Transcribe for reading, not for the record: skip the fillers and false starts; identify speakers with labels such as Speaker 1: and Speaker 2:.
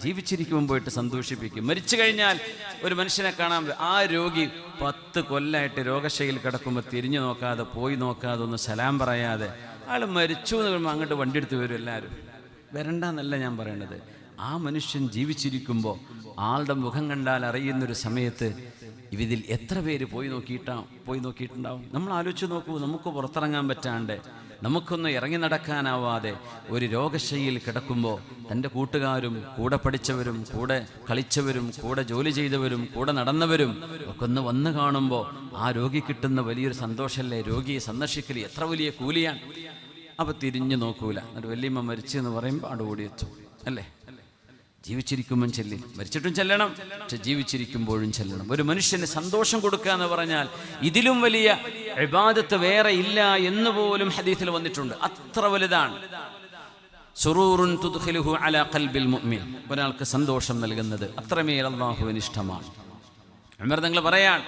Speaker 1: ജീവിച്ചിരിക്കുമ്പോൾ പോയിട്ട് സന്തോഷിപ്പിക്കും. മരിച്ചു കഴിഞ്ഞാൽ ഒരു മനുഷ്യനെ കാണാൻ, ആ രോഗി 10 കൊല്ലമായിട്ട് രോഗശൈലിയിൽ കിടക്കുമ്പോൾ തിരിഞ്ഞു നോക്കാതെ, പോയി നോക്കാതെ, ഒന്ന് സലാം പറയാതെ, ആൾ മരിച്ചു എന്ന് പറയുമ്പോൾ അങ്ങോട്ട് വണ്ടി എടുത്ത് വരും. എല്ലാവരും വരണ്ടെന്നല്ല ഞാൻ പറയണത്. ആ മനുഷ്യൻ ജീവിച്ചിരിക്കുമ്പോൾ ആളുടെ മുഖം കണ്ടാൽ അറിയുന്നൊരു സമയത്ത് ഇതിൽ എത്ര പേര് പോയി നോക്കിയിട്ടുണ്ടാവും. നമ്മൾ ആലോചിച്ച് നോക്കൂ. നമുക്ക് പുറത്തിറങ്ങാൻ പറ്റാണ്ട്, നമുക്കൊന്ന് ഇറങ്ങി നടക്കാനാവാതെ ഒരു രോഗശൈലിയിൽ കിടക്കുമ്പോൾ തൻ്റെ കൂട്ടുകാരും, കൂടെ പഠിച്ചവരും, കൂടെ കളിച്ചവരും, കൂടെ ജോലി ചെയ്തവരും, കൂടെ നടന്നവരും ഒക്കെ ഒന്ന് വന്ന് കാണുമ്പോൾ ആ രോഗി കിട്ടുന്ന വലിയൊരു സന്തോഷമല്ലേ. രോഗിയെ സന്ദർശിക്കൽ എത്ര വലിയ കൂലിയാണ്. അപ്പോൾ തിരിഞ്ഞു നോക്കൂല. എന്നിട്ട് വല്യമ്മ മരിച്ചു എന്ന് പറയുമ്പോൾ അവിടെ ഓടിയെത്തും. അല്ലേ? ജീവിച്ചിരിക്കുമ്പോൾ ചെല്ലും, മരിച്ചിട്ടും ചെല്ലണം, പക്ഷെ ജീവിച്ചിരിക്കുമ്പോഴും ചെല്ലണം. ഒരു മനുഷ്യന് സന്തോഷം കൊടുക്കുക എന്ന് പറഞ്ഞാൽ ഇതിലും വലിയ ഇബാദത്ത് വേറെ ഇല്ല എന്ന് പോലും ഹദീസിൽ വന്നിട്ടുണ്ട്. അത്ര വലുതാണ്. സുറൂറുൻ തുദ്ഖിലുഹു അലാ ഖൽബിൽ മുഅ്മിൻ, ഒരാൾക്ക് സന്തോഷം നൽകുന്നത് അത്രമേൽ അല്ലാഹുവിന് ഇഷ്ടമാണ്. ഉമർ തങ്ങൾ പറയാൻ,